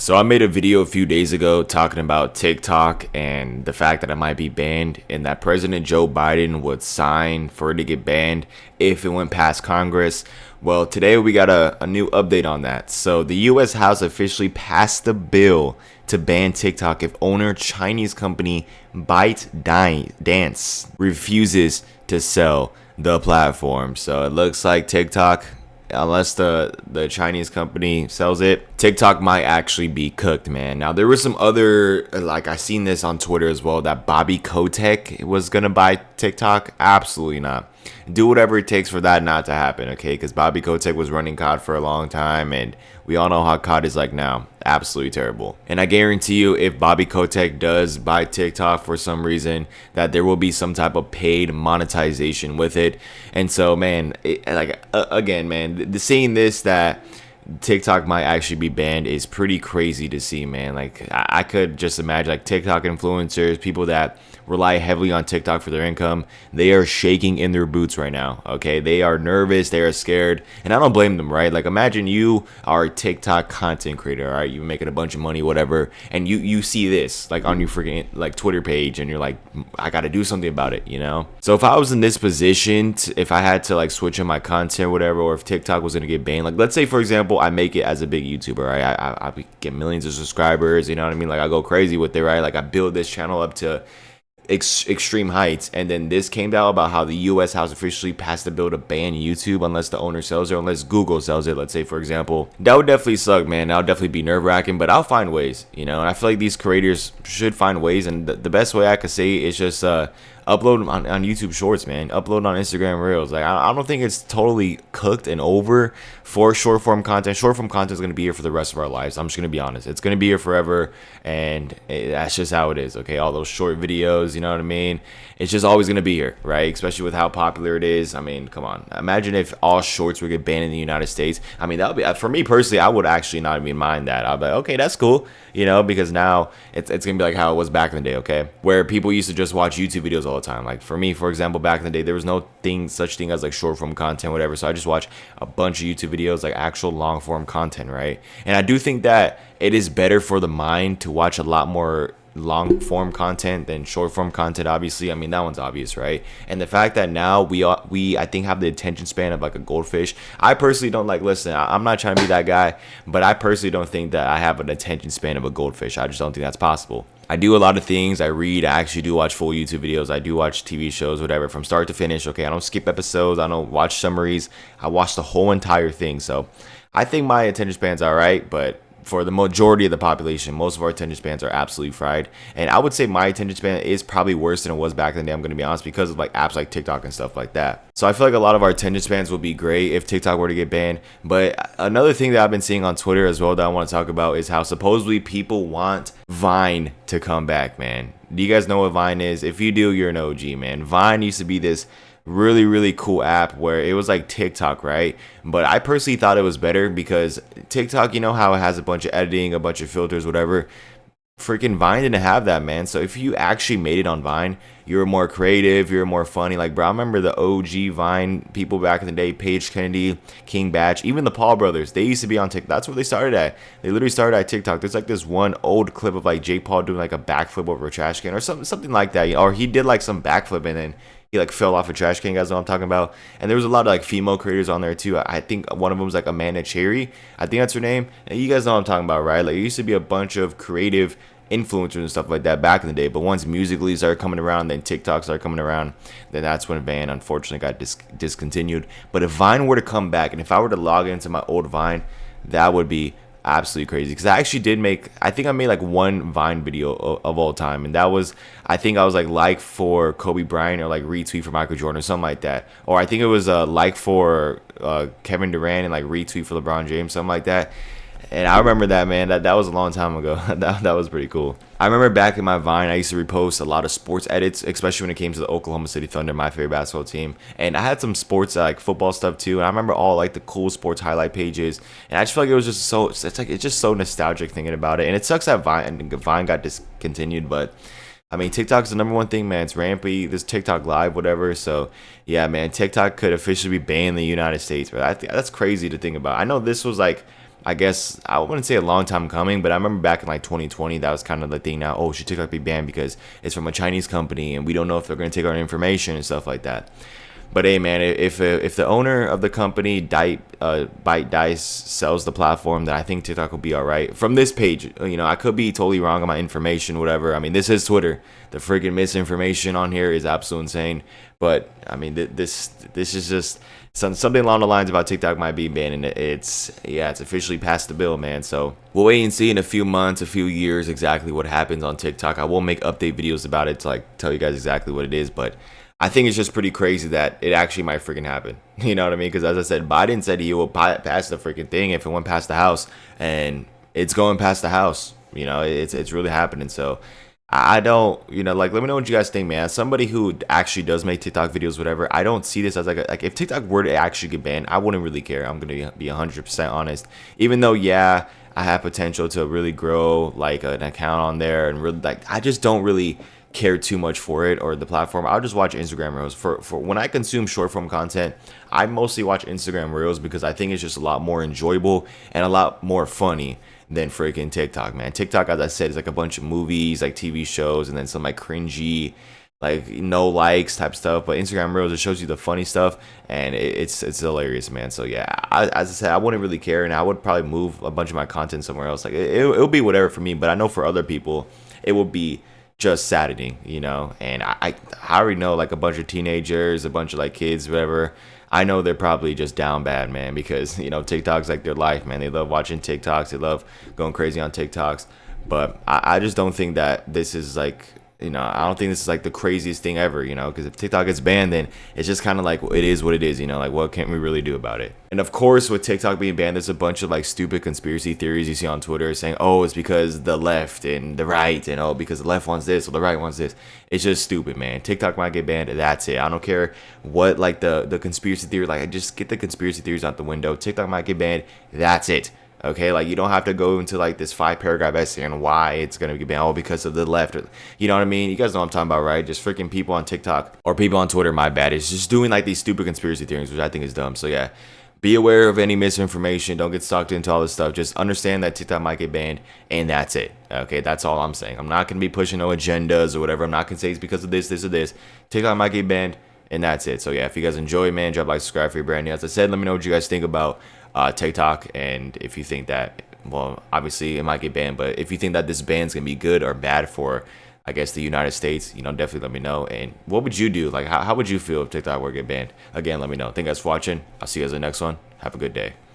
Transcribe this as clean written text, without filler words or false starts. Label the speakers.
Speaker 1: So I made a video a few days ago talking about TikTok and the fact that it might be banned and that President Joe Biden would sign for it to get banned if it went past Congress. Well, today we got a new update on that. So the US House officially passed the bill to ban TikTok if owner Chinese company ByteDance refuses to sell the platform. So it looks like TikTok, unless the Chinese company sells it, TikTok might actually be cooked, man. Now there was some other, like I seen this on Twitter as well, that Bobby Kotick was gonna buy TikTok. Absolutely not. Do whatever it takes for that not to happen, okay? Because Bobby Kotick was running COD for a long time, and we all know how COD is like now. Absolutely terrible. And I guarantee you, if Bobby Kotick does buy TikTok for some reason, that there will be some type of paid monetization with it. And so, man, again, man, seeing this, that TikTok might actually be banned is pretty crazy to see, man. Like I could just imagine, like, TikTok influencers, people that rely heavily on TikTok for their income, they are shaking in their boots right now. Okay, they are nervous, they are scared, and I don't blame them, right? Like, imagine you are a TikTok content creator, all right? You're making a bunch of money, whatever, and you see this like on your freaking like Twitter page, and you're like, I got to do something about it, you know? So if I was in this position, if I had to like switch on my content, whatever, or if TikTok was gonna get banned, like let's say for example I make it as a big YouTuber, right? I get millions of subscribers, you know what I mean? Like I go crazy with it, right? Like I build this channel up to extreme heights, and then this came out about how the US House officially passed a bill to ban YouTube unless the owner sells it, or unless Google sells it, let's say for example. That would definitely suck, man. That would definitely be nerve-wracking, but I'll find ways, you know? And I feel like these creators should find ways, and the best way I could say is just upload on YouTube Shorts, man. Upload on Instagram Reels. Like I don't think it's totally cooked and over for short form content. Short form content is going to be here for the rest of our lives. I'm just going to be honest. It's going to be here forever, and that's just how it is, okay? All those short videos, you know what I mean? It's just always going to be here, right? Especially with how popular it is. I mean, come on. Imagine if all shorts were get banned in the United States. I mean, that would be, for me personally, I would actually not even mind that. I'd be like, okay, that's cool, you know, because now it's going to be like how it was back in the day, okay? Where people used to just watch YouTube videos all the time. Like for me, for example, back in the day, there was no such thing as like short form content, whatever. So I just watch a bunch of YouTube videos, like actual long form content, right? And I do think that it is better for the mind to watch a lot more long form content than short form content, obviously. I mean, that one's obvious, right? And the fact that now we I think have the attention span of like a goldfish. I personally don't, like, listen, I'm not trying to be that guy, but I personally don't think that I have an attention span of a goldfish. I just don't think that's possible. I do a lot of things. I read. I actually do watch full YouTube videos. I do watch TV shows, whatever, from start to finish. Okay, I don't skip episodes. I don't watch summaries. I watch the whole entire thing. So I think my attention span's all right, but for the majority of the population, most of our attention spans are absolutely fried. And I would say my attention span is probably worse than it was back in the day, I'm going to be honest, because of like apps like TikTok and stuff like that. So I feel like a lot of our attention spans would be great if TikTok were to get banned. But another thing that I've been seeing on Twitter as well that I want to talk about is how supposedly people want Vine to come back, man. Do you guys know what Vine is? If you do, you're an OG, man. Vine used to be this really cool app where it was like TikTok, right? But I personally thought it was better because TikTok, you know how it has a bunch of editing, a bunch of filters, whatever. Freaking Vine didn't have that, man. So if you actually made it on Vine, you were more creative, you were more funny. Like, bro, I remember the OG Vine people back in the day, Paige Kennedy, King Batch, even the Paul brothers. They used to be on TikTok. That's where they started at. They literally started at TikTok. There's like this one old clip of like Jake Paul doing like a backflip over a trash can or something like that. Or he did like some backflip and then he like fell off a trash can. You guys know what I'm talking about. And there was a lot of like female creators on there too. I think one of them was like Amanda Cherry. I think that's her name. And you guys know what I'm talking about, right? Like, it used to be a bunch of creative influencers and stuff like that back in the day. But once Musical.ly started coming around, then TikTok started coming around, then that's when Vine unfortunately got discontinued. But if Vine were to come back, and if I were to log into my old Vine, that would be absolutely crazy. Because I actually did make, I think I made like one Vine video of all time, and that was, I think I was like for Kobe Bryant or like retweet for Michael Jordan or something like that. Or I think it was like for Kevin Durant and like retweet for LeBron James, something like that. And I remember that, man. That was a long time ago. that was pretty cool. I remember back in my Vine, I used to repost a lot of sports edits, especially when it came to the Oklahoma City Thunder, my favorite basketball team. And I had some sports, like football stuff too. And I remember all like the cool sports highlight pages. And I just feel like it was just so, it's just so nostalgic thinking about it. And it sucks that Vine got discontinued, but I mean, TikTok's the number one thing, man. It's rampant. This TikTok Live, whatever. So, yeah, man, TikTok could officially be banned in the United States. But that's crazy to think about. I know this was like I guess I wouldn't say a long time coming, but I remember back in like 2020, that was kind of the thing. Now, oh, should TikTok be banned because it's from a Chinese company and we don't know if they're going to take our information and stuff like that. But hey, man, if the owner of the company, Byte Dice, sells the platform, then I think TikTok will be all right. From this page, I could be totally wrong on my information, whatever. I mean, this is Twitter. The freaking misinformation on here is absolutely insane. But I mean, this is just something along the lines about TikTok might be banned, and it's officially passed the bill, man. So we'll wait and see in a few months, a few years, exactly what happens on TikTok. I will make update videos about it to like tell you guys exactly what it is, but I think it's just pretty crazy that it actually might freaking happen. You know what I mean? Because as I said, Biden said he will pass the freaking thing if it went past the House, and it's going past the House. It's really happening. So I don't, like, let me know what you guys think, man. As somebody who actually does make TikTok videos, whatever, I don't see this as like if TikTok were to actually get banned, I wouldn't really care. I'm gonna be 100% honest. Even though, yeah, I have potential to really grow like an account on there, and really like I just don't really care too much for it or the platform. I'll just watch Instagram Reels. For when I consume short form content, I mostly watch Instagram Reels because I think it's just a lot more enjoyable and a lot more funny than freaking TikTok, man. TikTok, as I said, is like a bunch of movies, like TV shows, and then some like cringy, like no likes type stuff. But Instagram Reels, it shows you the funny stuff, and it's hilarious, man. So yeah, as I said, I wouldn't really care, and I would probably move a bunch of my content somewhere else. Like it'll be whatever for me, but I know for other people, it will be just saddening, and I already know like a bunch of teenagers, a bunch of like kids, whatever. I know they're probably just down bad, man, because TikTok's like their life, man. They love watching TikToks, they love going crazy on TikToks. But I just don't think that this is like, I don't think this is like the craziest thing ever, because if TikTok gets banned, then it's just kind of like it is what it is, like what can we really do about it? And of course, with TikTok being banned, there's a bunch of like stupid conspiracy theories you see on Twitter saying, oh, it's because the left and the right, and oh, because the left wants this or the right wants this. It's just stupid, man. TikTok might get banned. That's it. I don't care what like the conspiracy theory, like I just get the conspiracy theories out the window. TikTok might get banned. That's it. Okay, like you don't have to go into like this 5-paragraph essay on why it's gonna be banned. Oh, because of the left, or, you know what I mean? You guys know what I'm talking about, right? Just freaking people on TikTok or people on Twitter. My bad. It's just doing like these stupid conspiracy theories, which I think is dumb. So yeah, be aware of any misinformation. Don't get sucked into all this stuff. Just understand that TikTok might get banned, and that's it. Okay, that's all I'm saying. I'm not gonna be pushing no agendas or whatever. I'm not gonna say it's because of this, or this. TikTok might get banned, and that's it. So yeah, if you guys enjoy, man, drop like, subscribe if you're brand new. As I said, let me know what you guys think about TikTok, and if you think that, well, obviously it might get banned, but if you think that this ban's gonna be good or bad for, I guess, the United States, definitely let me know. And what would you do? Like, how would you feel if TikTok were to get banned? Again, let me know. Thank you guys for watching. I'll see you guys in the next one. Have a good day.